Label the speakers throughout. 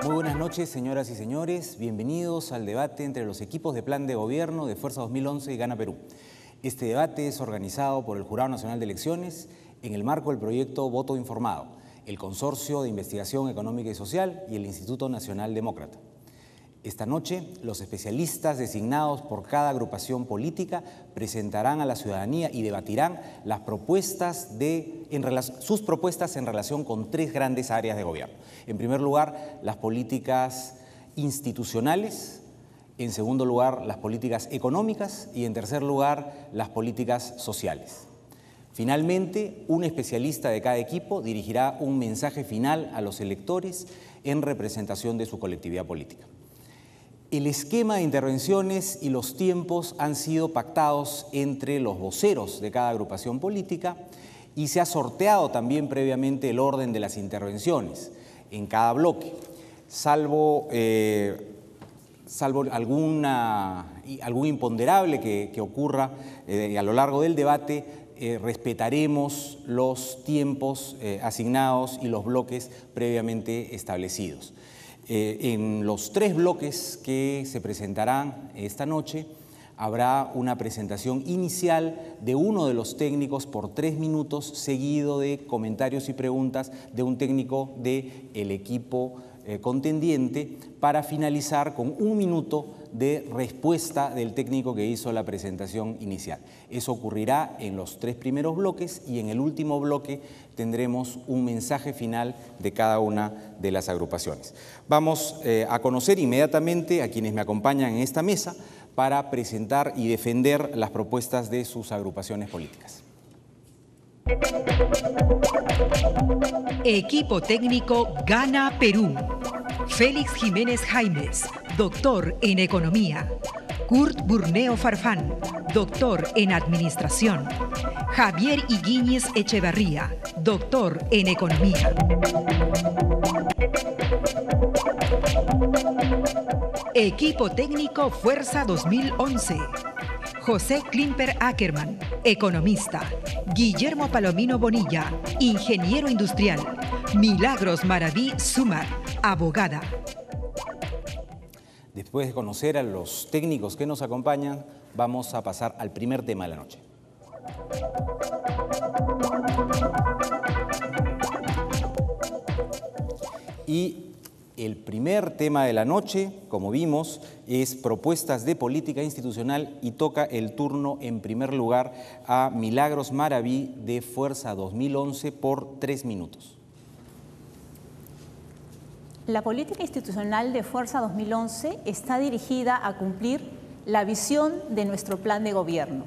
Speaker 1: Muy buenas noches, señoras y señores. Bienvenidos al debate entre los equipos de plan de gobierno de Fuerza 2011 y Gana Perú. Este debate es organizado por el Jurado Nacional de Elecciones en el marco del proyecto Voto Informado, el Consorcio de Investigación Económica y Social y el Instituto Nacional Demócrata. Esta noche, los especialistas designados por cada agrupación política presentarán a la ciudadanía y debatirán las sus propuestas en relación con tres grandes áreas de gobierno. En primer lugar, las políticas institucionales; en segundo lugar, las políticas económicas; y en tercer lugar, las políticas sociales. Finalmente, un especialista de cada equipo dirigirá un mensaje final a los electores en representación de su colectividad política. El esquema de intervenciones y los tiempos han sido pactados entre los voceros de cada agrupación política y se ha sorteado también previamente el orden de las intervenciones en cada bloque, salvo algún imponderable que ocurra a lo largo del debate. Respetaremos los tiempos asignados y los bloques previamente establecidos. En los tres bloques que se presentarán esta noche habrá una presentación inicial de uno de los técnicos por 3 minutos, seguido de comentarios y preguntas de un técnico del equipo contendiente, para finalizar con 1 minuto de respuesta del técnico que hizo la presentación inicial. Eso ocurrirá en los 3 primeros bloques y en el último bloque tendremos un mensaje final de cada una de las agrupaciones. Vamos a conocer inmediatamente a quienes me acompañan en esta mesa para presentar y defender las propuestas de sus agrupaciones políticas.
Speaker 2: Equipo técnico Gana Perú. Félix Jiménez Jaimes, doctor en Economía. Kurt Burneo Farfán, doctor en Administración. Javier Higuíñez Echevarría, doctor en Economía. Equipo técnico Fuerza 2011. José Klimper Ackerman, economista. Guillermo Palomino Bonilla, ingeniero industrial. Milagros Maraví Sumar, abogada.
Speaker 1: Después de conocer a los técnicos que nos acompañan, vamos a pasar al primer tema de la noche. Y el primer tema de la noche, como vimos, es propuestas de política institucional y toca el turno en primer lugar a Milagros Maraví de Fuerza 2011 por 3 minutos.
Speaker 3: La política institucional de Fuerza 2011 está dirigida a cumplir la visión de nuestro plan de gobierno.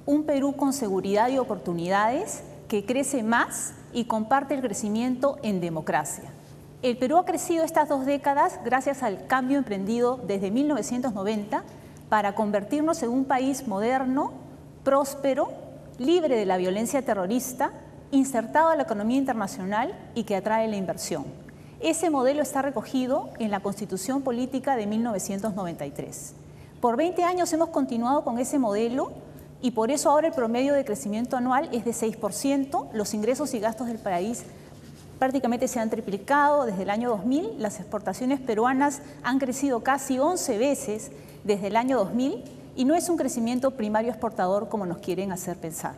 Speaker 3: Un Perú con seguridad y oportunidades, que crece más y comparte el crecimiento en democracia. El Perú ha crecido estas 2 décadas gracias al cambio emprendido desde 1990 para convertirnos en un país moderno, próspero, libre de la violencia terrorista, insertado a la economía internacional y que atrae la inversión. Ese modelo está recogido en la Constitución Política de 1993. Por 20 años hemos continuado con ese modelo y por eso ahora el promedio de crecimiento anual es de 6%. Los ingresos y gastos del país prácticamente se han triplicado desde el año 2000. Las exportaciones peruanas han crecido casi 11 veces desde el año 2000 y no es un crecimiento primario exportador como nos quieren hacer pensar.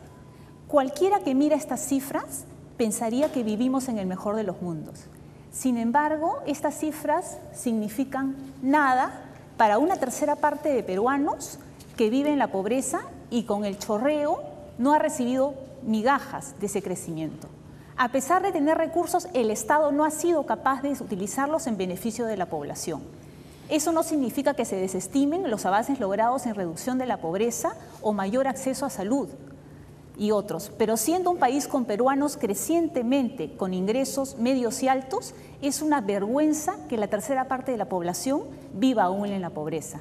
Speaker 3: Cualquiera que mira estas cifras pensaría que vivimos en el mejor de los mundos. Sin embargo, estas cifras significan nada para una tercera parte de peruanos que vive en la pobreza y con el chorreo no ha recibido migajas de ese crecimiento. A pesar de tener recursos, el Estado no ha sido capaz de utilizarlos en beneficio de la población. Eso no significa que se desestimen los avances logrados en reducción de la pobreza o mayor acceso a salud y otros, pero siendo un país con peruanos crecientemente con ingresos medios y altos, es una vergüenza que la tercera parte de la población viva aún en la pobreza.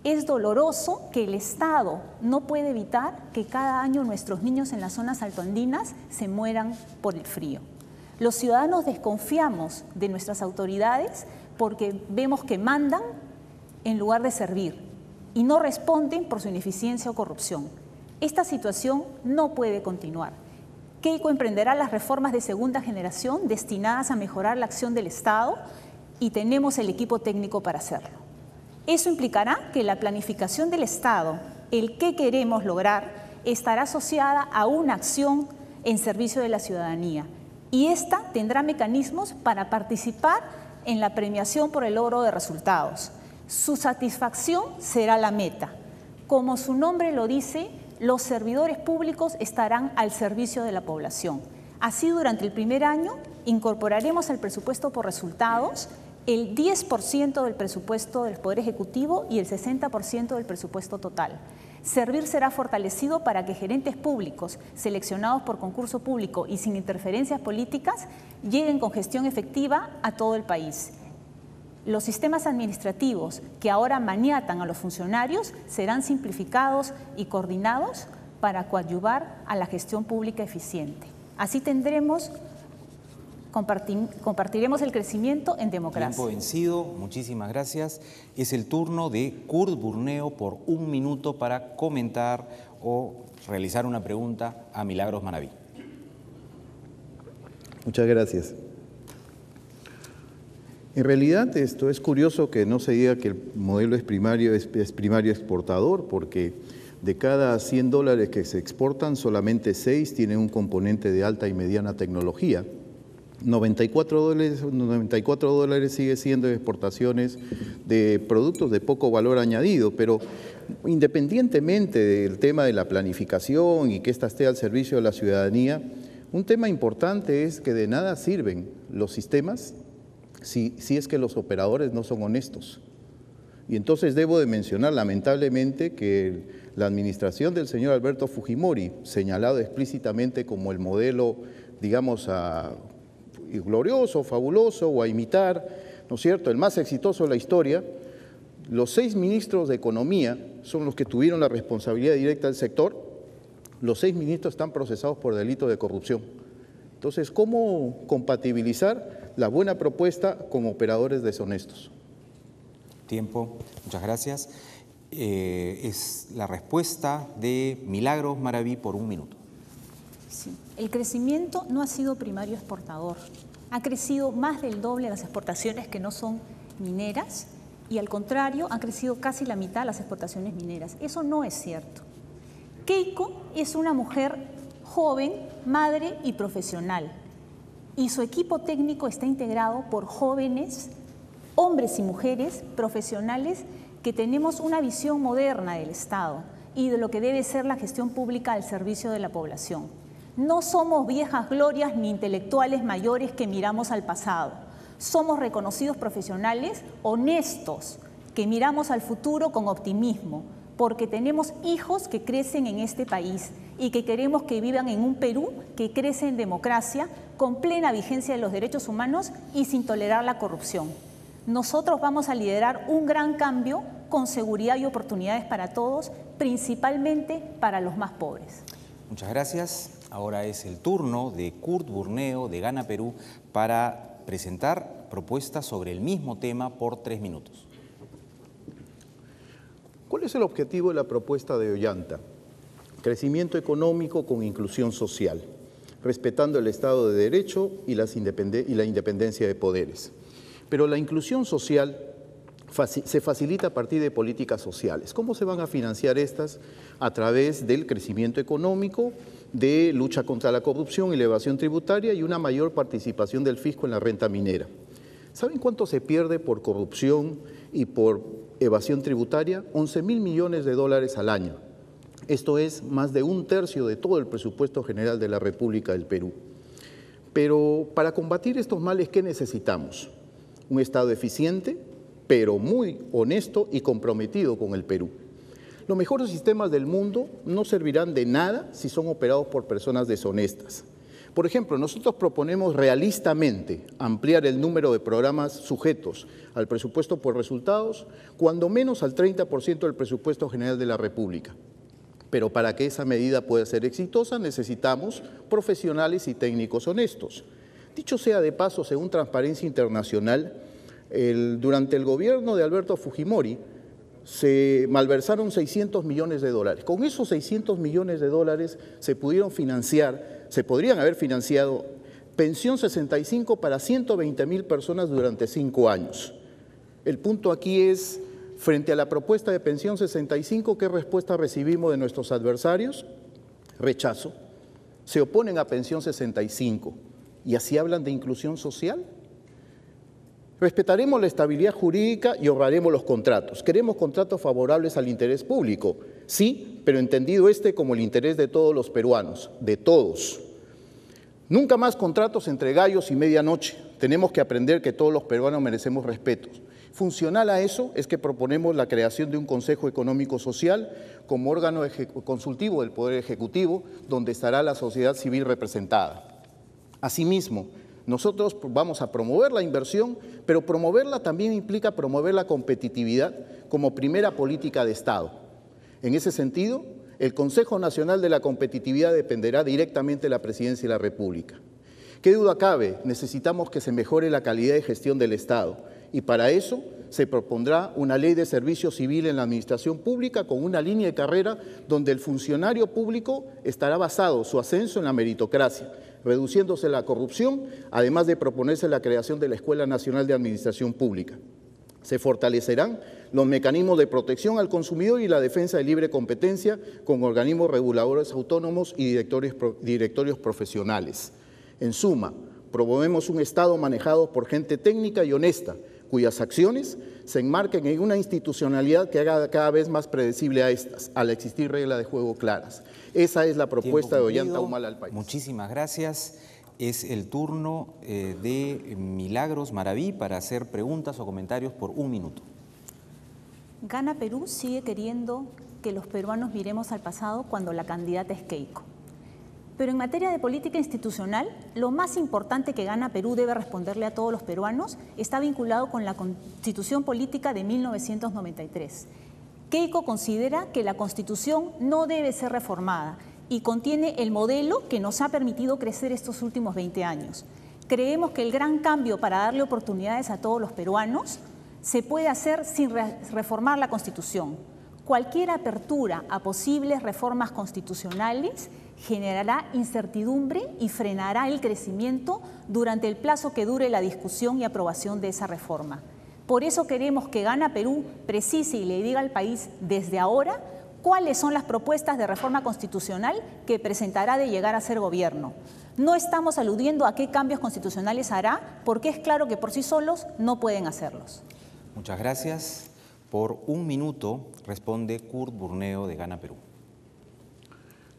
Speaker 3: Es doloroso que el Estado no puede evitar que cada año nuestros niños en las zonas altoandinas se mueran por el frío. Los ciudadanos desconfiamos de nuestras autoridades porque vemos que mandan en lugar de servir y no responden por su ineficiencia o corrupción. Esta situación no puede continuar. Keiko emprenderá las reformas de segunda generación destinadas a mejorar la acción del Estado y tenemos el equipo técnico para hacerlo. Eso implicará que la planificación del Estado, el qué queremos lograr, estará asociada a una acción en servicio de la ciudadanía y esta tendrá mecanismos para participar en la premiación por el logro de resultados. Su satisfacción será la meta. Como su nombre lo dice, los servidores públicos estarán al servicio de la población. Así, durante el primer año, incorporaremos al presupuesto por resultados el 10% del presupuesto del Poder Ejecutivo y el 60% del presupuesto total. Servir será fortalecido para que gerentes públicos seleccionados por concurso público y sin interferencias políticas lleguen con gestión efectiva a todo el país. Los sistemas administrativos que ahora maniatan a los funcionarios serán simplificados y coordinados para coadyuvar a la gestión pública eficiente. Así compartiremos el crecimiento en democracia.
Speaker 1: Tiempo vencido, muchísimas gracias. Es el turno de Kurt Burneo por 1 minuto para comentar o realizar una pregunta a Milagros Maraví.
Speaker 4: Muchas gracias. En realidad esto es curioso que no se diga que el modelo es primario exportador, porque de cada $100 que se exportan, solamente 6 tienen un componente de alta y mediana tecnología. 94 dólares sigue siendo exportaciones de productos de poco valor añadido, pero independientemente del tema de la planificación y que ésta esté al servicio de la ciudadanía, un tema importante es que de nada sirven los sistemas si es que los operadores no son honestos. Y entonces debo de mencionar lamentablemente que la administración del señor Alberto Fujimori, señalado explícitamente como el modelo, digamos, glorioso, fabuloso o a imitar, ¿no es cierto?, el más exitoso de la historia, los 6 ministros de Economía son los que tuvieron la responsabilidad directa del sector. Los 6 ministros están procesados por delito de corrupción. Entonces, ¿cómo compatibilizar la buena propuesta con operadores deshonestos?
Speaker 1: Tiempo, muchas gracias. Es la respuesta de Milagros Maraví por 1 minuto.
Speaker 3: Sí. El crecimiento no ha sido primario exportador. Ha crecido más del doble las exportaciones que no son mineras y al contrario han crecido casi la mitad las exportaciones mineras. Eso no es cierto. Keiko es una mujer joven, madre y profesional y su equipo técnico está integrado por jóvenes, hombres y mujeres profesionales que tenemos una visión moderna del Estado y de lo que debe ser la gestión pública al servicio de la población. No somos viejas glorias ni intelectuales mayores que miramos al pasado. Somos reconocidos profesionales honestos que miramos al futuro con optimismo, porque tenemos hijos que crecen en este país y que queremos que vivan en un Perú que crece en democracia, con plena vigencia de los derechos humanos y sin tolerar la corrupción. Nosotros vamos a liderar un gran cambio con seguridad y oportunidades para todos, principalmente para los más pobres.
Speaker 1: Muchas gracias. Ahora es el turno de Kurt Burneo de Gana Perú para presentar propuestas sobre el mismo tema por 3 minutos.
Speaker 4: ¿Cuál es el objetivo de la propuesta de Ollanta? Crecimiento económico con inclusión social, respetando el Estado de Derecho y la independencia de poderes. Pero la inclusión social se facilita a partir de políticas sociales. ¿Cómo se van a financiar estas? A través del crecimiento económico, de lucha contra la corrupción y la evasión tributaria y una mayor participación del fisco en la renta minera. ¿Saben cuánto se pierde por corrupción y por evasión tributaria? 11.000 millones de dólares al año. Esto es más de 1/3 de todo el presupuesto general de la República del Perú. Pero para combatir estos males, ¿qué necesitamos? Un Estado eficiente, pero muy honesto y comprometido con el Perú. Los mejores sistemas del mundo no servirán de nada si son operados por personas deshonestas. Por ejemplo, nosotros proponemos realistamente ampliar el número de programas sujetos al presupuesto por resultados, cuando menos al 30% del presupuesto general de la República. Pero para que esa medida pueda ser exitosa necesitamos profesionales y técnicos honestos. Dicho sea de paso, según Transparencia Internacional, Durante el gobierno de Alberto Fujimori se malversaron 600 millones de dólares. Con esos 600 millones de dólares se podrían haber financiado pensión 65 para 120.000 personas durante 5 años. El punto aquí es, frente a la propuesta de pensión 65, ¿qué respuesta recibimos de nuestros adversarios? Rechazo. Se oponen a pensión 65 y así hablan de inclusión social. Respetaremos la estabilidad jurídica y honraremos los contratos. Queremos contratos favorables al interés público, sí, pero entendido como el interés de todos los peruanos, de todos. Nunca más contratos entre gallos y medianoche. Tenemos que aprender que todos los peruanos merecemos respeto. Funcional a eso es que proponemos la creación de un Consejo Económico Social como órgano consultivo del Poder Ejecutivo, donde estará la sociedad civil representada. Asimismo, nosotros vamos a promover la inversión, pero promoverla también implica promover la competitividad como primera política de Estado. En ese sentido, el Consejo Nacional de la Competitividad dependerá directamente de la Presidencia de la República. ¿Qué duda cabe? Necesitamos que se mejore la calidad de gestión del Estado. Y para eso se propondrá una ley de servicio civil en la administración pública con una línea de carrera donde el funcionario público estará basado su ascenso en la meritocracia, reduciéndose la corrupción, además de proponerse la creación de la Escuela Nacional de Administración Pública. Se fortalecerán los mecanismos de protección al consumidor y la defensa de libre competencia con organismos reguladores autónomos y directorios profesionales. En suma, promovemos un Estado manejado por gente técnica y honesta, cuyas acciones se enmarquen en una institucionalidad que haga cada vez más predecible a estas, al existir reglas de juego claras. Esa es la propuesta de Ollanta Humala al país.
Speaker 1: Muchísimas gracias. Es el turno de Milagros Maraví para hacer preguntas o comentarios por 1 minuto.
Speaker 3: Gana Perú sigue queriendo que los peruanos miremos al pasado cuando la candidata es Keiko. Pero en materia de política institucional, lo más importante que Gana Perú debe responderle a todos los peruanos está vinculado con la Constitución Política de 1993. Keiko considera que la Constitución no debe ser reformada y contiene el modelo que nos ha permitido crecer estos últimos 20 años. Creemos que el gran cambio para darle oportunidades a todos los peruanos se puede hacer sin reformar la Constitución. Cualquier apertura a posibles reformas constitucionales generará incertidumbre y frenará el crecimiento durante el plazo que dure la discusión y aprobación de esa reforma. Por eso queremos que Gana Perú precise y le diga al país desde ahora cuáles son las propuestas de reforma constitucional que presentará de llegar a ser gobierno. No estamos aludiendo a qué cambios constitucionales hará, porque es claro que por sí solos no pueden hacerlos.
Speaker 1: Muchas gracias. Por 1 minuto responde Kurt Burneo de Gana Perú.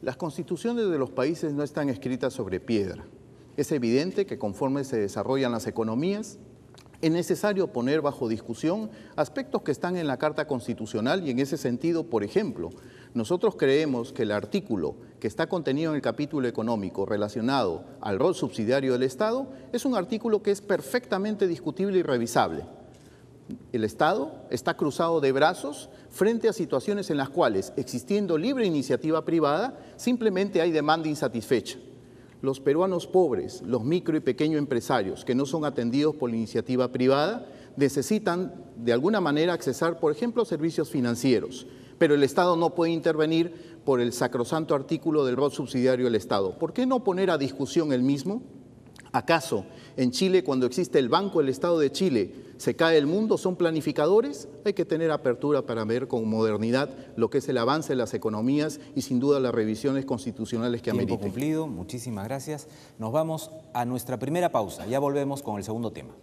Speaker 4: Las constituciones de los países no están escritas sobre piedra. Es evidente que conforme se desarrollan las economías, es necesario poner bajo discusión aspectos que están en la Carta Constitucional y en ese sentido, por ejemplo, nosotros creemos que el artículo que está contenido en el capítulo económico relacionado al rol subsidiario del Estado es un artículo que es perfectamente discutible y revisable. El Estado está cruzado de brazos frente a situaciones en las cuales, existiendo libre iniciativa privada, simplemente hay demanda insatisfecha. Los peruanos pobres, los micro y pequeños empresarios que no son atendidos por la iniciativa privada, necesitan de alguna manera accesar, por ejemplo, servicios financieros, pero el Estado no puede intervenir por el sacrosanto artículo del rol subsidiario del Estado. ¿Por qué no poner a discusión el mismo? ¿Acaso en Chile, cuando existe el Banco del Estado de Chile, se cae el mundo? ¿Son planificadores? Hay que tener apertura para ver con modernidad lo que es el avance de las economías y sin duda las revisiones constitucionales que ameriten.
Speaker 1: Tiempo cumplido, muchísimas gracias. Nos vamos a nuestra primera pausa, ya volvemos con el segundo tema.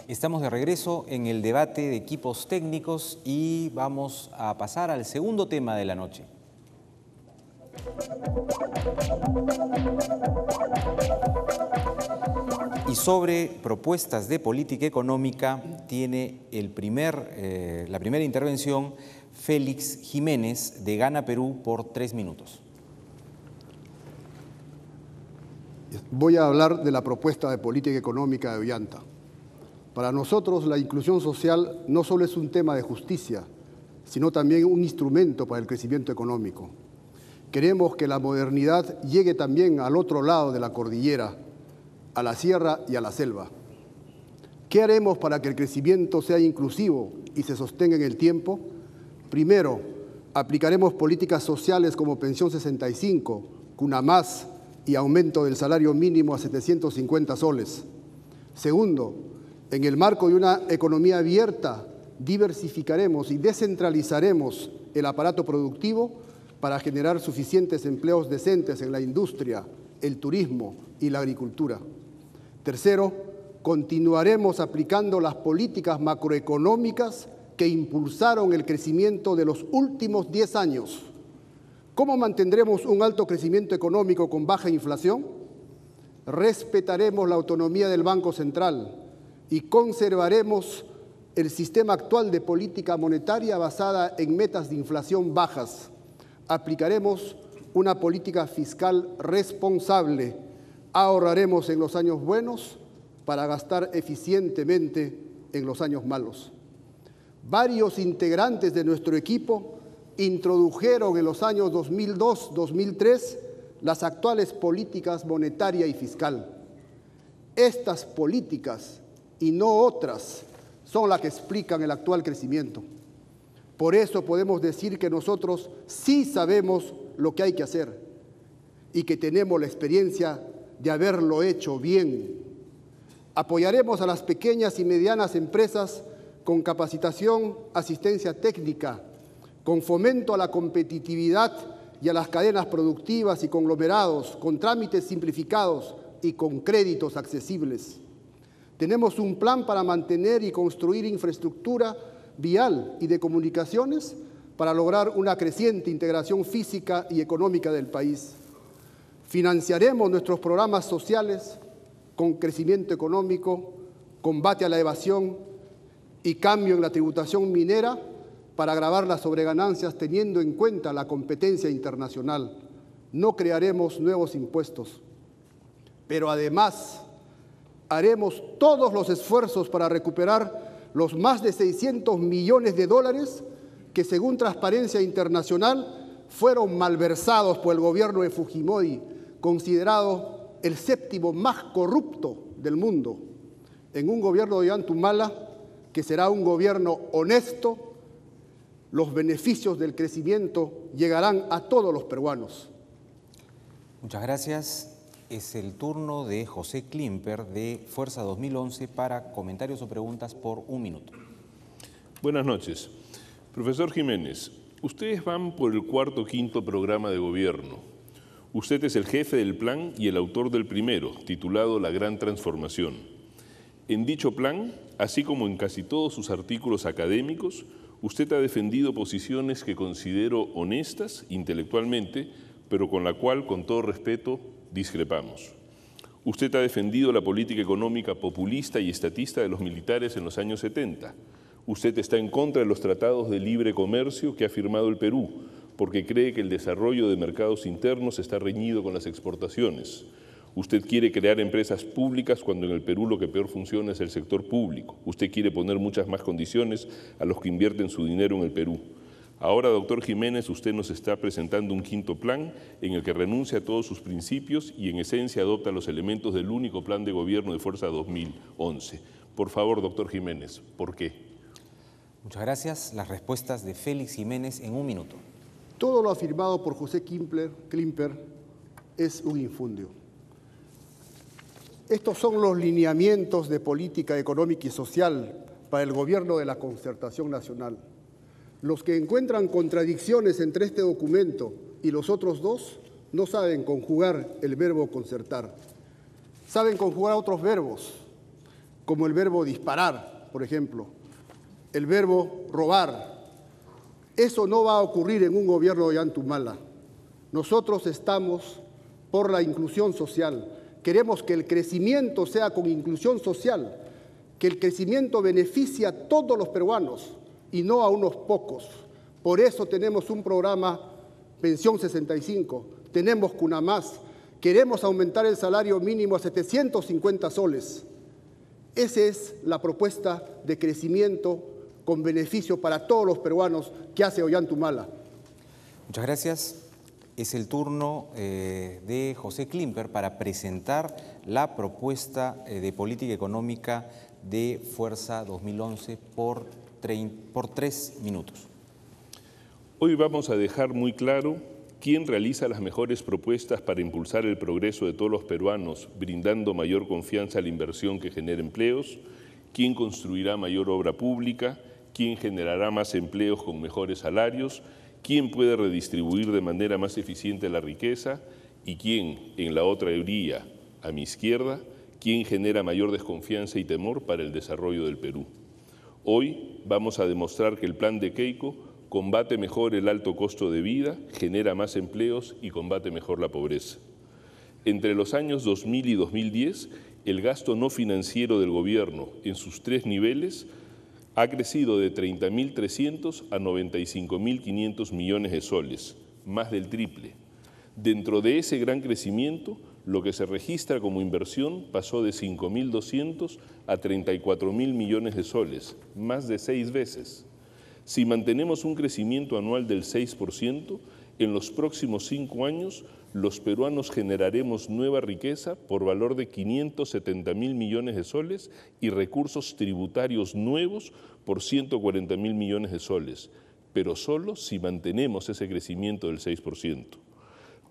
Speaker 1: Estamos de regreso en el debate de equipos técnicos y vamos a pasar al segundo tema de la noche. Y sobre propuestas de política económica tiene la primera intervención Félix Jiménez, de Gana Perú, por 3 minutos.
Speaker 5: Voy a hablar de la propuesta de política económica de Ollanta. Para nosotros, la inclusión social no solo es un tema de justicia, sino también un instrumento para el crecimiento económico. Queremos que la modernidad llegue también al otro lado de la cordillera, a la sierra y a la selva. ¿Qué haremos para que el crecimiento sea inclusivo y se sostenga en el tiempo? Primero, aplicaremos políticas sociales como Pensión 65, Cuna Más y aumento del salario mínimo a 750 soles. Segundo, en el marco de una economía abierta, diversificaremos y descentralizaremos el aparato productivo para generar suficientes empleos decentes en la industria, el turismo y la agricultura. Tercero, continuaremos aplicando las políticas macroeconómicas que impulsaron el crecimiento de los últimos 10 años. ¿Cómo mantendremos un alto crecimiento económico con baja inflación? Respetaremos la autonomía del Banco Central y conservaremos el sistema actual de política monetaria basada en metas de inflación bajas. Aplicaremos una política fiscal responsable. Ahorraremos en los años buenos para gastar eficientemente en los años malos. Varios integrantes de nuestro equipo introdujeron en los años 2002-2003 las actuales políticas monetaria y fiscal. Estas políticas y no otras son las que explican el actual crecimiento. Por eso podemos decir que nosotros sí sabemos lo que hay que hacer y que tenemos la experiencia de haberlo hecho bien. Apoyaremos a las pequeñas y medianas empresas con capacitación, asistencia técnica, con fomento a la competitividad y a las cadenas productivas y conglomerados, con trámites simplificados y con créditos accesibles. Tenemos un plan para mantener y construir infraestructura vial y de comunicaciones para lograr una creciente integración física y económica del país. Financiaremos nuestros programas sociales con crecimiento económico, combate a la evasión y cambio en la tributación minera para gravar las sobreganancias teniendo en cuenta la competencia internacional. No crearemos nuevos impuestos, pero además haremos todos los esfuerzos para recuperar los más de 600 millones de dólares que, según Transparencia Internacional, fueron malversados por el gobierno de Fujimori, considerado el 7º más corrupto del mundo. En un gobierno de Ollanta Humala, que será un gobierno honesto, los beneficios del crecimiento llegarán a todos los peruanos.
Speaker 1: Muchas gracias. Es el turno de José Klimper, de Fuerza 2011, para comentarios o preguntas por 1 minuto.
Speaker 6: Buenas noches. Profesor Jiménez, ustedes van por el 4º o 5º programa de gobierno. Usted es el jefe del plan y el autor del primero, titulado La Gran Transformación. En dicho plan, así como en casi todos sus artículos académicos, usted ha defendido posiciones que considero honestas intelectualmente, pero con la cual, con todo respeto, discrepamos. Usted ha defendido la política económica populista y estatista de los militares en los años 70. Usted está en contra de los tratados de libre comercio que ha firmado el Perú, porque cree que el desarrollo de mercados internos está reñido con las exportaciones. Usted quiere crear empresas públicas cuando en el Perú lo que peor funciona es el sector público. Usted quiere poner muchas más condiciones a los que invierten su dinero en el Perú. Ahora, doctor Jiménez, usted nos está presentando un 5º plan en el que renuncia a todos sus principios y en esencia adopta los elementos del único plan de gobierno de Fuerza 2011. Por favor, doctor Jiménez, ¿por qué?
Speaker 1: Muchas gracias. Las respuestas de Félix Jiménez en 1 minuto.
Speaker 5: Todo lo afirmado por José Klimper es un infundio. Estos son los lineamientos de política económica y social para el gobierno de la concertación nacional. Los que encuentran contradicciones entre este documento y los otros dos no saben conjugar el verbo concertar. Saben conjugar otros verbos, como el verbo disparar, por ejemplo, el verbo robar. Eso no va a ocurrir en un gobierno de Ollanta Humala. Nosotros estamos por la inclusión social. Queremos que el crecimiento sea con inclusión social, que el crecimiento beneficie a todos los peruanos y no a unos pocos. Por eso tenemos un programa Pensión 65, tenemos CUNAMás, queremos aumentar el salario mínimo a 750 soles. Esa es la propuesta de crecimiento con beneficio para todos los peruanos que hace Ollanta-Humala.
Speaker 1: Muchas gracias. Es el turno de José Klimper para presentar la propuesta de política económica de Fuerza 2011 por 3 minutos.
Speaker 6: Hoy vamos a dejar muy claro quién realiza las mejores propuestas para impulsar el progreso de todos los peruanos, brindando mayor confianza a la inversión que genera empleos, quién construirá mayor obra pública, quién generará más empleos con mejores salarios, quién puede redistribuir de manera más eficiente la riqueza y quién, en la otra orilla, a mi izquierda, quién genera mayor desconfianza y temor para el desarrollo del Perú. Hoy vamos a demostrar que el plan de Keiko combate mejor el alto costo de vida, genera más empleos y combate mejor la pobreza. Entre los años 2000 y 2010, el gasto no financiero del gobierno en sus 3 niveles ha crecido de 30.300 a 95.500 millones de soles, más del triple. Dentro de ese gran crecimiento, lo que se registra como inversión pasó de 5.200 a 34.000 millones de soles, más de 6 veces. Si mantenemos un crecimiento anual del 6%, en los próximos 5 años los peruanos generaremos nueva riqueza por valor de 570.000 millones de soles y recursos tributarios nuevos por 140.000 millones de soles, pero solo si mantenemos ese crecimiento del 6%.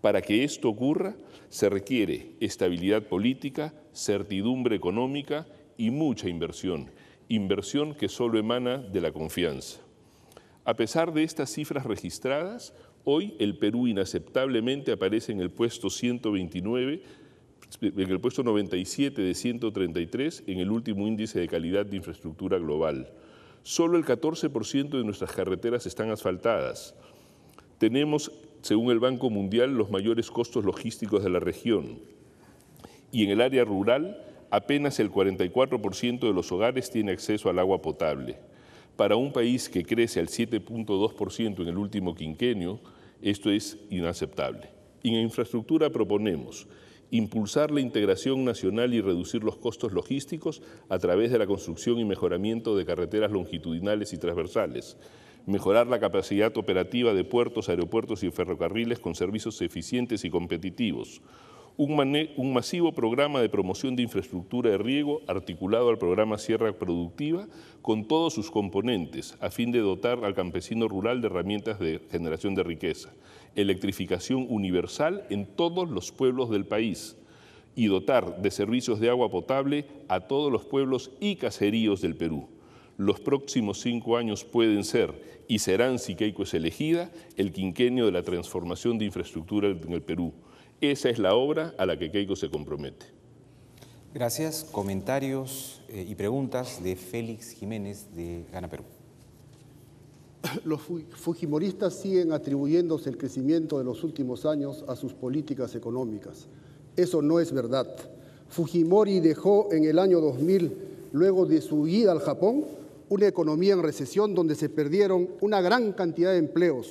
Speaker 6: Para que esto ocurra, se requiere estabilidad política, certidumbre económica y mucha inversión que solo emana de la confianza. A pesar de estas cifras registradas, hoy el Perú inaceptablemente aparece en el puesto 129, en el puesto 97 de 133 en el último índice de calidad de infraestructura global. Solo el 14% de nuestras carreteras están asfaltadas. Tenemos, según el Banco Mundial, los mayores costos logísticos de la región. Y en el área rural, apenas el 44% de los hogares tiene acceso al agua potable. Para un país que crece al 7.2% en el último quinquenio, esto es inaceptable. Y en infraestructura proponemos impulsar la integración nacional y reducir los costos logísticos a través de la construcción y mejoramiento de carreteras longitudinales y transversales, mejorar la capacidad operativa de puertos, aeropuertos y ferrocarriles con servicios eficientes y competitivos, un masivo programa de promoción de infraestructura de riego articulado al programa Sierra Productiva con todos sus componentes a fin de dotar al campesino rural de herramientas de generación de riqueza, electrificación universal en todos los pueblos del país y dotar de servicios de agua potable a todos los pueblos y caseríos del Perú. Los próximos 5 años pueden ser y serán, si Keiko es elegida, el quinquenio de la transformación de infraestructura en el Perú. Esa es la obra a la que Keiko se compromete.
Speaker 1: Gracias. Comentarios y preguntas de Félix Jiménez de Gana Perú.
Speaker 5: Los fujimoristas siguen atribuyéndose el crecimiento de los últimos años a sus políticas económicas. Eso no es verdad. Fujimori dejó en el año 2000, luego de su ida al Japón, una economía en recesión donde se perdieron una gran cantidad de empleos,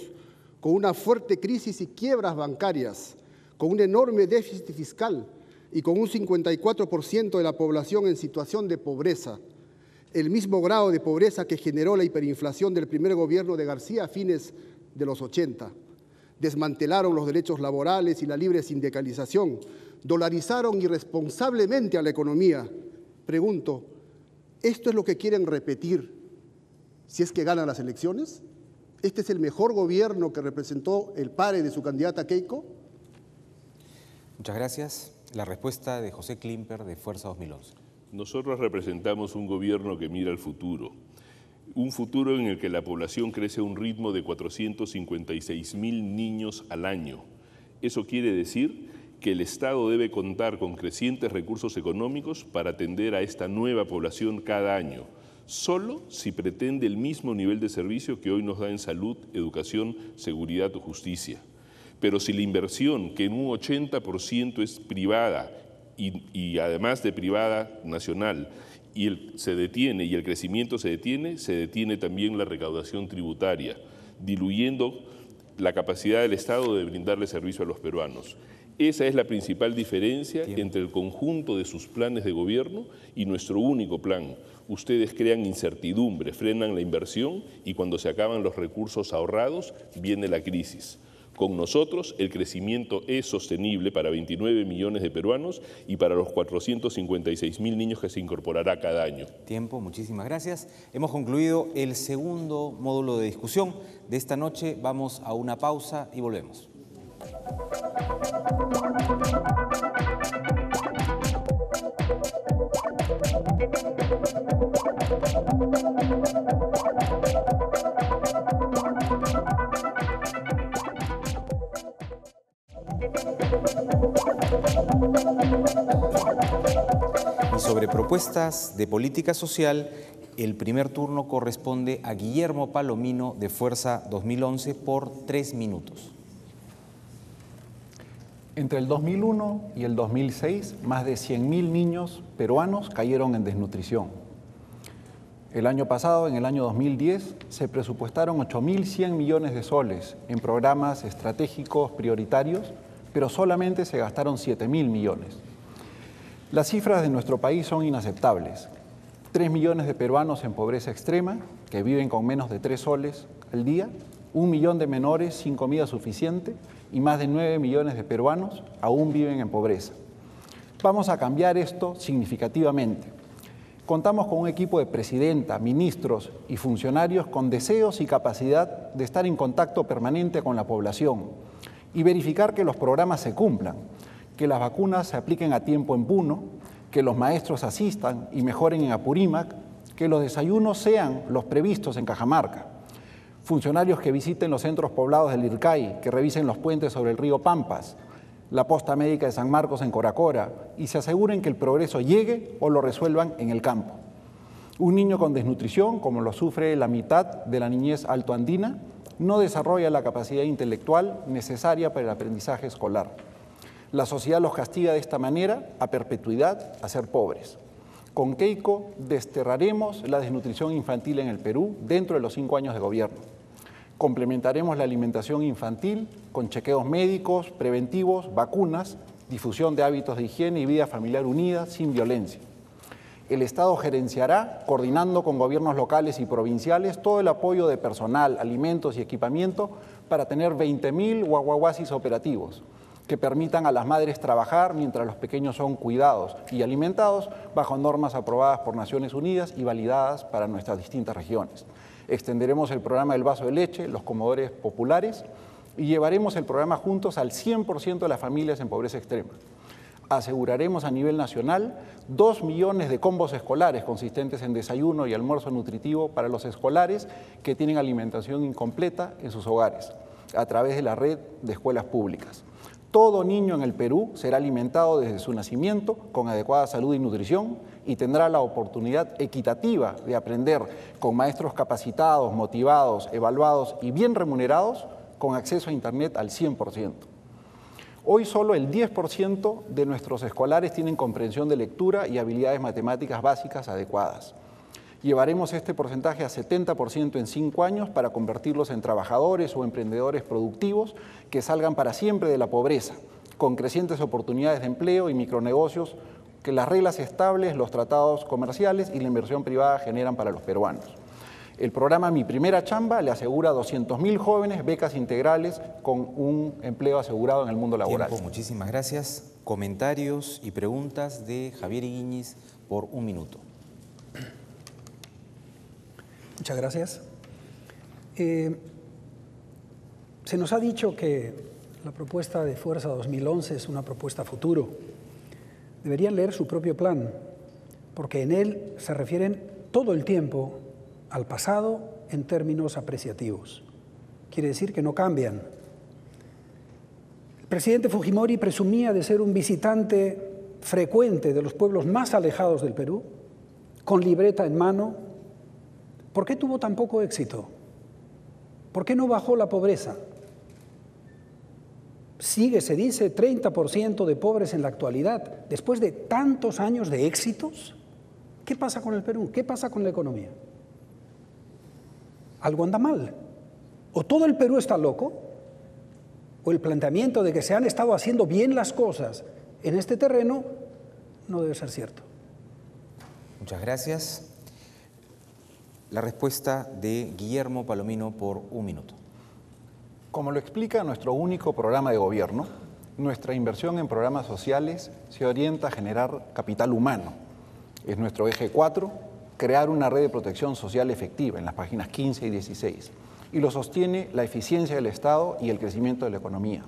Speaker 5: con una fuerte crisis y quiebras bancarias, con un enorme déficit fiscal y con un 54% de la población en situación de pobreza, el mismo grado de pobreza que generó la hiperinflación del primer gobierno de García a fines de los 80. Desmantelaron los derechos laborales y la libre sindicalización, dolarizaron irresponsablemente a la economía. Pregunto, ¿esto es lo que quieren repetir si es que ganan las elecciones? ¿Este es el mejor gobierno que representó el padre de su candidata Keiko?
Speaker 1: Muchas gracias. La respuesta de José Klimper de Fuerza 2011.
Speaker 6: Nosotros representamos un gobierno que mira al futuro. Un futuro en el que la población crece a un ritmo de 456.000 niños al año. Eso quiere decir que el Estado debe contar con crecientes recursos económicos para atender a esta nueva población cada año, solo si pretende el mismo nivel de servicio que hoy nos da en salud, educación, seguridad o justicia. Pero si la inversión, que en un 80% es privada y además de privada nacional, se detiene y el crecimiento se detiene también la recaudación tributaria. diluyendo la capacidad del Estado de brindarle servicio a los peruanos. Esa es la principal diferencia entre el conjunto de sus planes de gobierno y nuestro único plan. Ustedes crean incertidumbre, frenan la inversión y cuando se acaban los recursos ahorrados, viene la crisis. Con nosotros, el crecimiento es sostenible para 29 millones de peruanos y para los 456.000 niños que se incorporará cada año.
Speaker 1: Tiempo, muchísimas gracias. Hemos concluido el segundo módulo de discusión de esta noche. Vamos a una pausa y volvemos. Y sobre propuestas de política social, el primer turno corresponde a Guillermo Palomino de Fuerza 2011 por 3 minutos.
Speaker 7: Entre el 2001 y el 2006, más de 100.000 niños peruanos cayeron en desnutrición. El año pasado, en el año 2010, se presupuestaron 8.100 millones de soles en programas estratégicos prioritarios, pero solamente se gastaron 7.000 millones. Las cifras de nuestro país son inaceptables. 3 millones de peruanos en pobreza extrema, que viven con menos de 3 soles al día, 1 millón de menores sin comida suficiente y más de 9 millones de peruanos aún viven en pobreza. Vamos a cambiar esto significativamente. Contamos con un equipo de presidenta, ministros y funcionarios con deseos y capacidad de estar en contacto permanente con la población y verificar que los programas se cumplan, que las vacunas se apliquen a tiempo en Puno, que los maestros asistan y mejoren en Apurímac, que los desayunos sean los previstos en Cajamarca, funcionarios que visiten los centros poblados del IRCAI, que revisen los puentes sobre el río Pampas, la posta médica de San Marcos en Coracora y se aseguren que el progreso llegue o lo resuelvan en el campo. Un niño con desnutrición, como lo sufre la mitad de la niñez altoandina, no desarrolla la capacidad intelectual necesaria para el aprendizaje escolar. La sociedad los castiga de esta manera a perpetuidad a ser pobres. Con Keiko desterraremos la desnutrición infantil en el Perú dentro de los 5 años de gobierno. Complementaremos la alimentación infantil con chequeos médicos, preventivos, vacunas, difusión de hábitos de higiene y vida familiar unida sin violencia. El Estado gerenciará, coordinando con gobiernos locales y provinciales, todo el apoyo de personal, alimentos y equipamiento para tener 20.000 guaguaguasis operativos que permitan a las madres trabajar mientras los pequeños son cuidados y alimentados bajo normas aprobadas por Naciones Unidas y validadas para nuestras distintas regiones. Extenderemos el programa del vaso de leche, los comedores populares y llevaremos el programa Juntos al 100% de las familias en pobreza extrema. Aseguraremos a nivel nacional 2 millones de combos escolares consistentes en desayuno y almuerzo nutritivo para los escolares que tienen alimentación incompleta en sus hogares, a través de la red de escuelas públicas. Todo niño en el Perú será alimentado desde su nacimiento con adecuada salud y nutrición y tendrá la oportunidad equitativa de aprender con maestros capacitados, motivados, evaluados y bien remunerados con acceso a Internet al 100%. Hoy solo el 10% de nuestros escolares tienen comprensión de lectura y habilidades matemáticas básicas adecuadas. Llevaremos este porcentaje a 70% en 5 años para convertirlos en trabajadores o emprendedores productivos que salgan para siempre de la pobreza, con crecientes oportunidades de empleo y micronegocios que las reglas estables, los tratados comerciales y la inversión privada generan para los peruanos. El programa Mi Primera Chamba le asegura a 200.000 jóvenes becas integrales con un empleo asegurado en el mundo laboral.
Speaker 1: Tiempo, muchísimas gracias. Comentarios y preguntas de Javier Higuiñiz por 1 minuto.
Speaker 8: Muchas gracias. Se nos ha dicho que la propuesta de Fuerza 2011 es una propuesta a futuro. Deberían leer su propio plan, porque en él se refieren todo el tiempo al pasado en términos apreciativos. Quiere decir que no cambian. El presidente Fujimori presumía de ser un visitante frecuente de los pueblos más alejados del Perú, con libreta en mano. ¿Por qué tuvo tan poco éxito? ¿Por qué no bajó la pobreza? Sigue, se dice, 30% de pobres en la actualidad. Después de tantos años de éxitos, ¿qué pasa con el Perú? ¿Qué pasa con la economía? Algo anda mal. O todo el Perú está loco, o el planteamiento de que se han estado haciendo bien las cosas en este terreno no debe ser cierto.
Speaker 1: Muchas gracias. La respuesta de Guillermo Palomino por 1 minuto.
Speaker 7: Como lo explica nuestro único programa de gobierno, nuestra inversión en programas sociales se orienta a generar capital humano. Es nuestro eje 4, crear una red de protección social efectiva, en las páginas 15 y 16. Y lo sostiene la eficiencia del Estado y el crecimiento de la economía.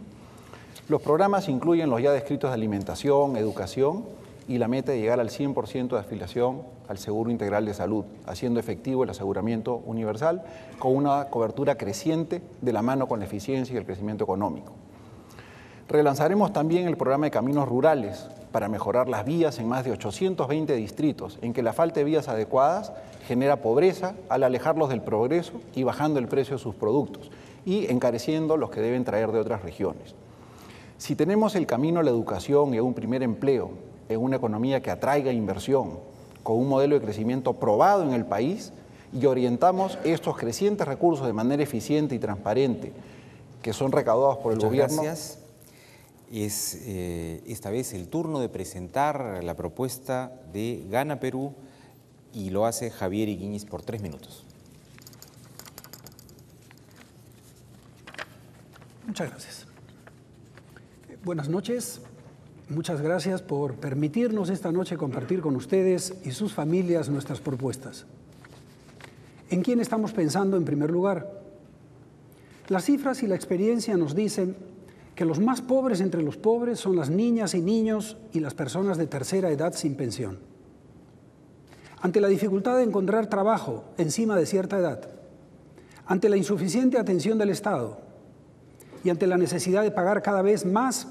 Speaker 7: Los programas incluyen los ya descritos de alimentación, educación y la meta de llegar al 100% de afiliación al Seguro Integral de Salud, haciendo efectivo el aseguramiento universal con una cobertura creciente de la mano con la eficiencia y el crecimiento económico. Relanzaremos también el programa de caminos rurales para mejorar las vías en más de 820 distritos, en que la falta de vías adecuadas genera pobreza al alejarlos del progreso y bajando el precio de sus productos y encareciendo los que deben traer de otras regiones. Si tenemos el camino a la educación y a un primer empleo en una economía que atraiga inversión, con un modelo de crecimiento probado en el país y orientamos estos crecientes recursos de manera eficiente y transparente que son recaudados por el gobierno.
Speaker 1: Gracias. Es esta vez el turno de presentar la propuesta de Gana Perú y lo hace Javier Higuíñez por 3 minutos.
Speaker 8: Muchas gracias. Buenas noches. Muchas gracias por permitirnos esta noche compartir con ustedes y sus familias nuestras propuestas. ¿En quién estamos pensando en primer lugar? Las cifras y la experiencia nos dicen que los más pobres entre los pobres son las niñas y niños y las personas de tercera edad sin pensión. Ante la dificultad de encontrar trabajo encima de cierta edad, ante la insuficiente atención del Estado y ante la necesidad de pagar cada vez más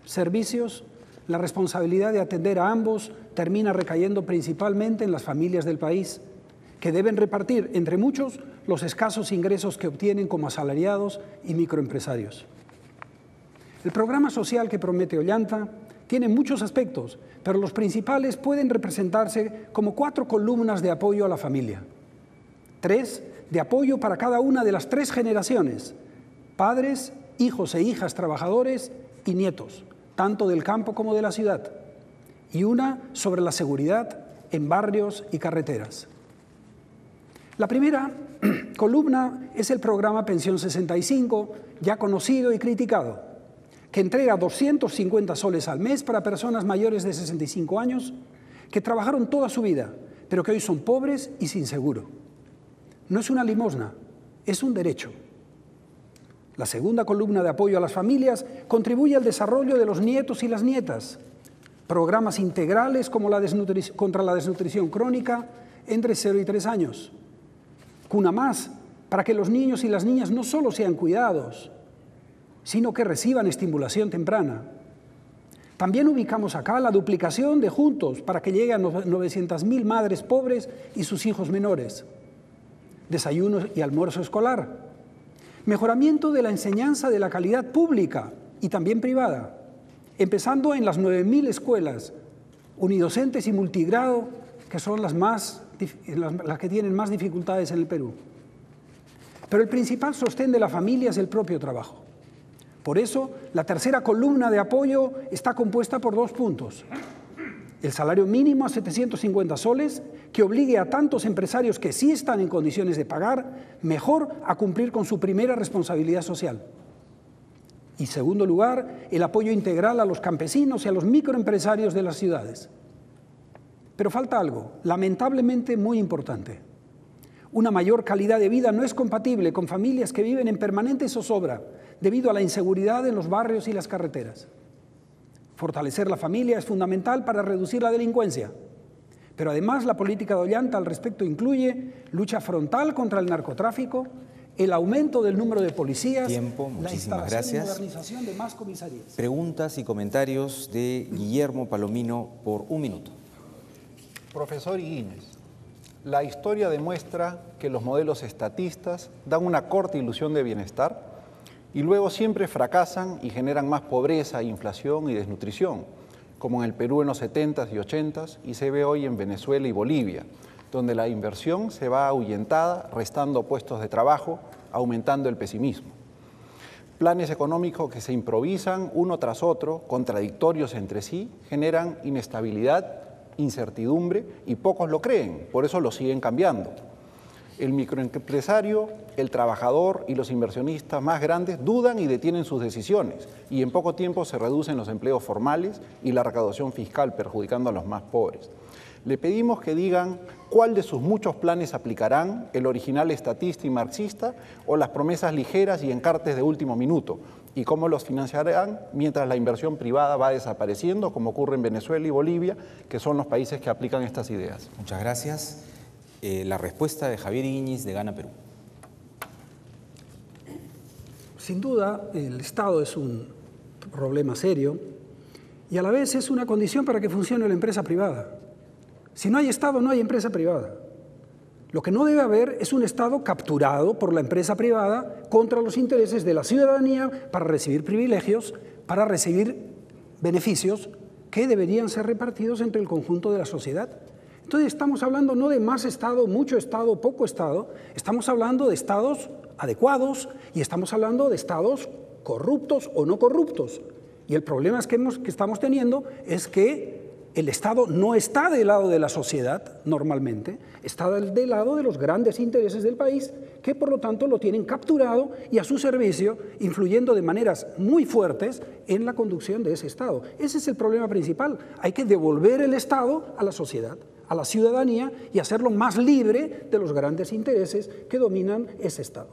Speaker 8: servicios, la responsabilidad de atender a ambos termina recayendo principalmente en las familias del país, que deben repartir entre muchos los escasos ingresos que obtienen como asalariados y microempresarios. El programa social que promete Ollanta tiene muchos aspectos, pero los principales pueden representarse como 4 columnas de apoyo a la familia. 3 de apoyo para cada una de las 3 generaciones, padres, hijos e hijas trabajadores y nietos, tanto del campo como de la ciudad, y una sobre la seguridad en barrios y carreteras. La primera columna es el programa Pensión 65, ya conocido y criticado, que entrega 250 soles al mes para personas mayores de 65 años que trabajaron toda su vida, pero que hoy son pobres y sin seguro. No es una limosna, es un derecho. La segunda columna de apoyo a las familias contribuye al desarrollo de los nietos y las nietas, programas integrales como contra la desnutrición crónica entre 0 y 3 años. Cuna Más, para que los niños y las niñas no solo sean cuidados, sino que reciban estimulación temprana. También ubicamos acá la duplicación de Juntos para que llegue a 900.000 madres pobres y sus hijos menores. Desayuno y almuerzo escolar. Mejoramiento de la enseñanza de la calidad pública y también privada, empezando en las 9.000 escuelas unidocentes y multigrado, que son las que tienen más dificultades en el Perú. Pero el principal sostén de la familia es el propio trabajo. Por eso, la tercera columna de apoyo está compuesta por 2 puntos. El salario mínimo a 750 soles, que obligue a tantos empresarios que sí están en condiciones de pagar, mejor a cumplir con su primera responsabilidad social. Y, en segundo lugar, el apoyo integral a los campesinos y a los microempresarios de las ciudades. Pero falta algo, lamentablemente muy importante. Una mayor calidad de vida no es compatible con familias que viven en permanente zozobra debido a la inseguridad en los barrios y las carreteras. Fortalecer la familia es fundamental para reducir la delincuencia, pero además la política de Ollanta al respecto incluye lucha frontal contra el narcotráfico, el aumento del número de policías, la instalación y modernización de más comisarías.
Speaker 1: Preguntas y comentarios de Guillermo Palomino por 1 minuto.
Speaker 7: Profesor Higuíñez, la historia demuestra que los modelos estatistas dan una corta ilusión de bienestar y luego siempre fracasan y generan más pobreza, inflación y desnutrición, como en el Perú en los 70s y 80s y se ve hoy en Venezuela y Bolivia, donde la inversión se va ahuyentada, restando puestos de trabajo, aumentando el pesimismo. Planes económicos que se improvisan uno tras otro, contradictorios entre sí, generan inestabilidad, incertidumbre y pocos lo creen, por eso lo siguen cambiando. El microempresario, el trabajador y los inversionistas más grandes dudan y detienen sus decisiones y en poco tiempo se reducen los empleos formales y la recaudación fiscal, perjudicando a los más pobres. Le pedimos que digan cuál de sus muchos planes aplicarán, el original estatista y marxista o las promesas ligeras y encartes de último minuto, y cómo los financiarán mientras la inversión privada va desapareciendo, como ocurre en Venezuela y Bolivia, que son los países que aplican estas ideas.
Speaker 1: Muchas gracias. La respuesta de Javier Iñiz de Gana Perú.
Speaker 8: Sin duda, el Estado es un problema serio y a la vez es una condición para que funcione la empresa privada. Si no hay Estado, no hay empresa privada. Lo que no debe haber es un Estado capturado por la empresa privada contra los intereses de la ciudadanía para recibir privilegios, para recibir beneficios que deberían ser repartidos entre el conjunto de la sociedad. Entonces estamos hablando no de más Estado, mucho Estado, poco Estado, estamos hablando de Estados adecuados y estamos hablando de Estados corruptos o no corruptos. Y el problema que estamos teniendo es que el Estado no está del lado de la sociedad normalmente, está del lado de los grandes intereses del país, que por lo tanto lo tienen capturado y a su servicio, influyendo de maneras muy fuertes en la conducción de ese Estado. Ese es el problema principal. Hay que devolver el Estado a la sociedad, a la ciudadanía y hacerlo más libre de los grandes intereses que dominan ese Estado.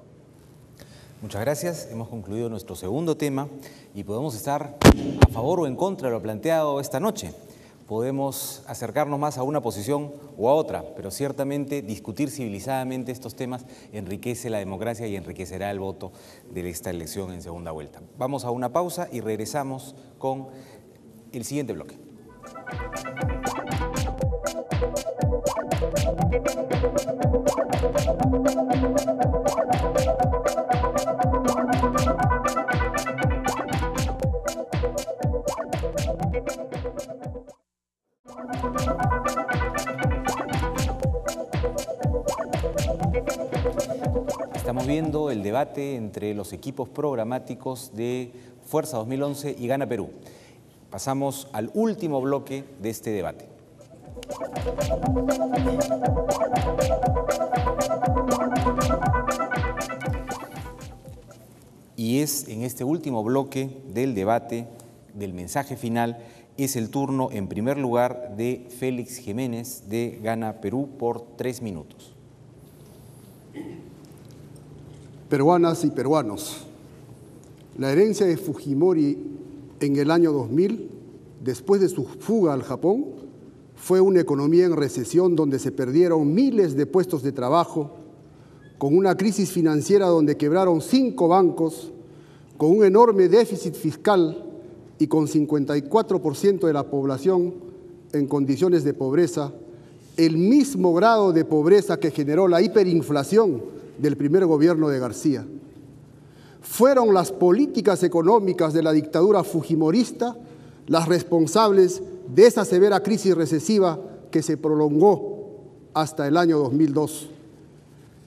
Speaker 1: Muchas gracias. Hemos concluido nuestro segundo tema y podemos estar a favor o en contra de lo planteado esta noche. Podemos acercarnos más a una posición o a otra, pero ciertamente discutir civilizadamente estos temas enriquece la democracia y enriquecerá el voto de esta elección en segunda vuelta. Vamos a una pausa y regresamos con el siguiente bloque. Estamos viendo el debate entre los equipos programáticos de Fuerza 2011 y Gana Perú. Pasamos al último bloque de este debate. Y es en este último bloque del debate, del mensaje final, es el turno en primer lugar de Félix Jiménez de Gana Perú por 3 minutos.
Speaker 5: Peruanas y peruanos, la herencia de Fujimori en el año 2000, después de su fuga al Japón, fue una economía en recesión donde se perdieron miles de puestos de trabajo, con una crisis financiera donde quebraron 5 bancos, con un enorme déficit fiscal y con 54% de la población en condiciones de pobreza, el mismo grado de pobreza que generó la hiperinflación del primer gobierno de García. Fueron las políticas económicas de la dictadura fujimorista las responsables de esa severa crisis recesiva que se prolongó hasta el año 2002.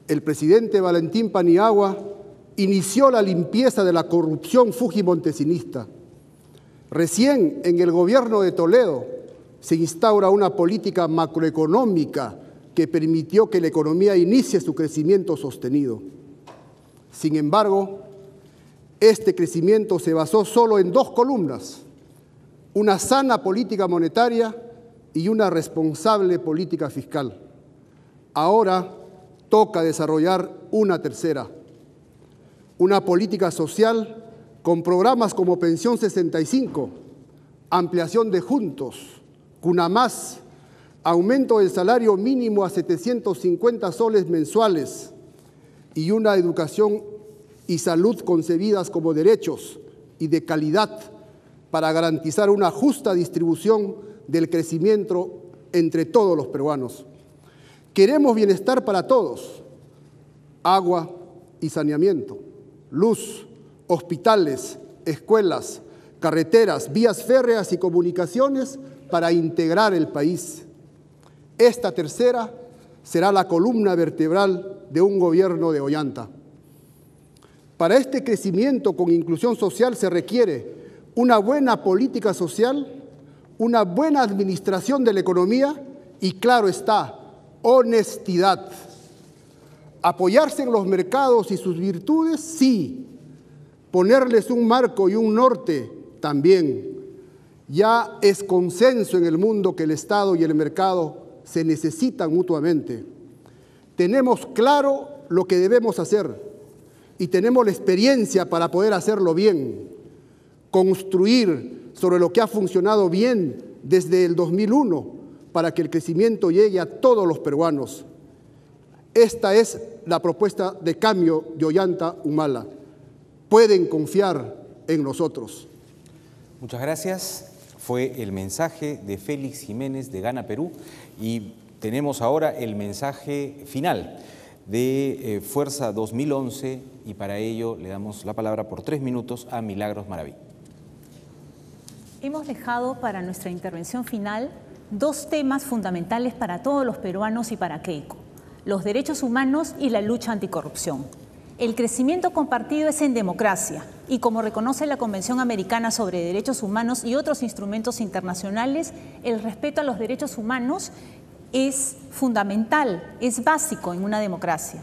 Speaker 5: El presidente Valentín Paniagua inició la limpieza de la corrupción fujimontesinista. Recién en el gobierno de Toledo se instaura una política macroeconómica que permitió que la economía inicie su crecimiento sostenido. Sin embargo, este crecimiento se basó solo en 2 columnas, una sana política monetaria y una responsable política fiscal. Ahora toca desarrollar una tercera, una política social con programas como Pensión 65, ampliación de Juntos, Cunamás, aumento del salario mínimo a 750 soles mensuales y una educación y salud concebidas como derechos y de calidad para garantizar una justa distribución del crecimiento entre todos los peruanos. Queremos bienestar para todos, agua y saneamiento, luz, hospitales, escuelas, carreteras, vías férreas y comunicaciones para integrar el país. Esta tercera será la columna vertebral de un gobierno de Ollanta. Para este crecimiento con inclusión social se requiere una buena política social, una buena administración de la economía y, claro está, honestidad. Apoyarse en los mercados y sus virtudes, sí. Ponerles un marco y un norte, también. Ya es consenso en el mundo que el Estado y el mercado se necesitan mutuamente. Tenemos claro lo que debemos hacer y tenemos la experiencia para poder hacerlo bien. Construir sobre lo que ha funcionado bien desde el 2001 para que el crecimiento llegue a todos los peruanos. Esta es la propuesta de cambio de Ollanta Humala. Pueden confiar en nosotros.
Speaker 1: Muchas gracias. Fue el mensaje de Félix Jiménez de Gana Perú y tenemos ahora el mensaje final de Fuerza 2011 y para ello le damos la palabra por 3 minutos a Milagros Maraví.
Speaker 3: Hemos dejado para nuestra intervención final 2 temas fundamentales para todos los peruanos y para Keiko: los derechos humanos y la lucha anticorrupción. El crecimiento compartido es en democracia y, como reconoce la Convención Americana sobre Derechos Humanos y otros instrumentos internacionales, el respeto a los derechos humanos es fundamental, es básico en una democracia.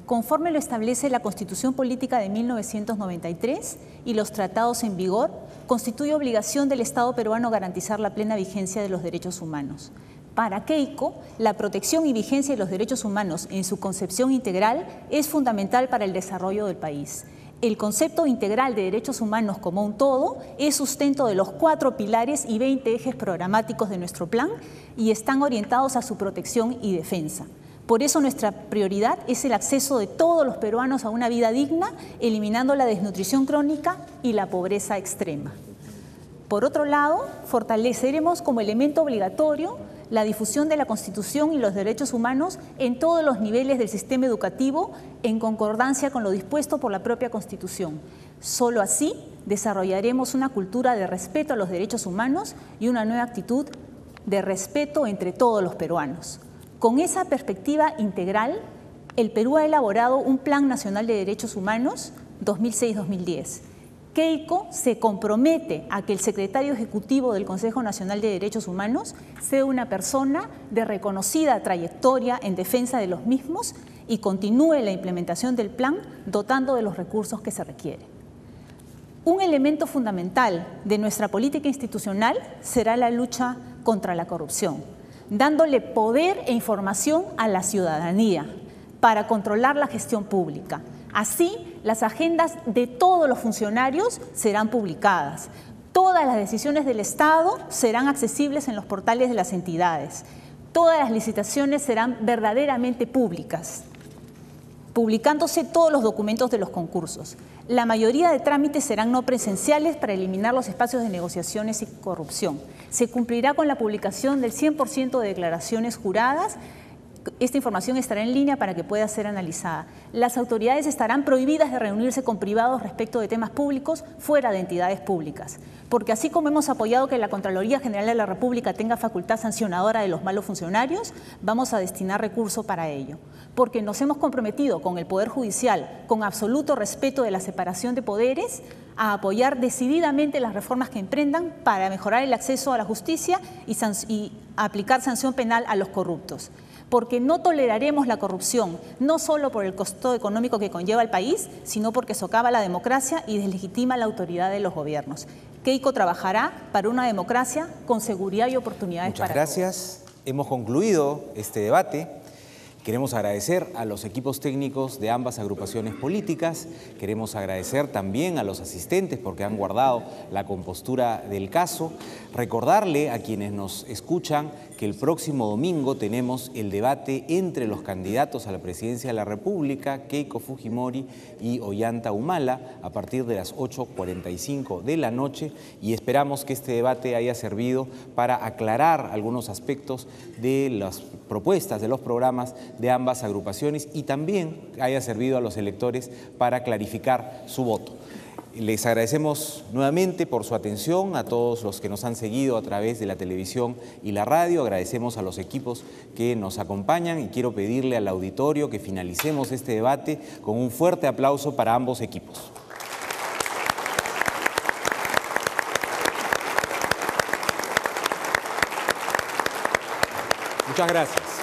Speaker 3: Conforme lo establece la Constitución Política de 1993 y los tratados en vigor, constituye obligación del Estado peruano garantizar la plena vigencia de los derechos humanos. Para Keiko, la protección y vigencia de los derechos humanos en su concepción integral es fundamental para el desarrollo del país. El concepto integral de derechos humanos como un todo es sustento de los 4 pilares y 20 ejes programáticos de nuestro plan y están orientados a su protección y defensa. Por eso nuestra prioridad es el acceso de todos los peruanos a una vida digna, eliminando la desnutrición crónica y la pobreza extrema. Por otro lado, fortaleceremos como elemento obligatorio la difusión de la Constitución y los derechos humanos en todos los niveles del sistema educativo en concordancia con lo dispuesto por la propia Constitución. Solo así desarrollaremos una cultura de respeto a los derechos humanos y una nueva actitud de respeto entre todos los peruanos. Con esa perspectiva integral, el Perú ha elaborado un Plan Nacional de Derechos Humanos 2006-2010. Keiko se compromete a que el secretario ejecutivo del Consejo Nacional de Derechos Humanos sea una persona de reconocida trayectoria en defensa de los mismos y continúe la implementación del plan dotando de los recursos que se requieren. Un elemento fundamental de nuestra política institucional será la lucha contra la corrupción, dándole poder e información a la ciudadanía para controlar la gestión pública. Así, las agendas de todos los funcionarios serán publicadas. Todas las decisiones del Estado serán accesibles en los portales de las entidades. Todas las licitaciones serán verdaderamente públicas, publicándose todos los documentos de los concursos. La mayoría de trámites serán no presenciales para eliminar los espacios de negociaciones y corrupción. Se cumplirá con la publicación del 100% de declaraciones juradas. Esta información estará en línea para que pueda ser analizada. Las autoridades estarán prohibidas de reunirse con privados respecto de temas públicos fuera de entidades públicas, porque así como hemos apoyado que la Contraloría General de la República tenga facultad sancionadora de los malos funcionarios, vamos a destinar recursos para ello, porque nos hemos comprometido con el Poder Judicial, con absoluto respeto de la separación de poderes, a apoyar decididamente las reformas que emprendan para mejorar el acceso a la justicia y aplicar sanción penal a los corruptos. Porque no toleraremos la corrupción, no solo por el costo económico que conlleva el país, sino porque socava la democracia y deslegitima la autoridad de los gobiernos. Keiko trabajará para una democracia con seguridad y oportunidades para todos.
Speaker 1: Muchas gracias. Hemos concluido este debate. Queremos agradecer a los equipos técnicos de ambas agrupaciones políticas. Queremos agradecer también a los asistentes porque han guardado la compostura del caso. Recordarle a quienes nos escuchan que el próximo domingo tenemos el debate entre los candidatos a la presidencia de la República, Keiko Fujimori y Ollanta Humala, a partir de las 8:45 de la noche, y esperamos que este debate haya servido para aclarar algunos aspectos de las propuestas, de los programas de ambas agrupaciones y también haya servido a los electores para clarificar su voto. Les agradecemos nuevamente por su atención, a todos los que nos han seguido a través de la televisión y la radio. Agradecemos a los equipos que nos acompañan y quiero pedirle al auditorio que finalicemos este debate con un fuerte aplauso para ambos equipos. Muchas gracias.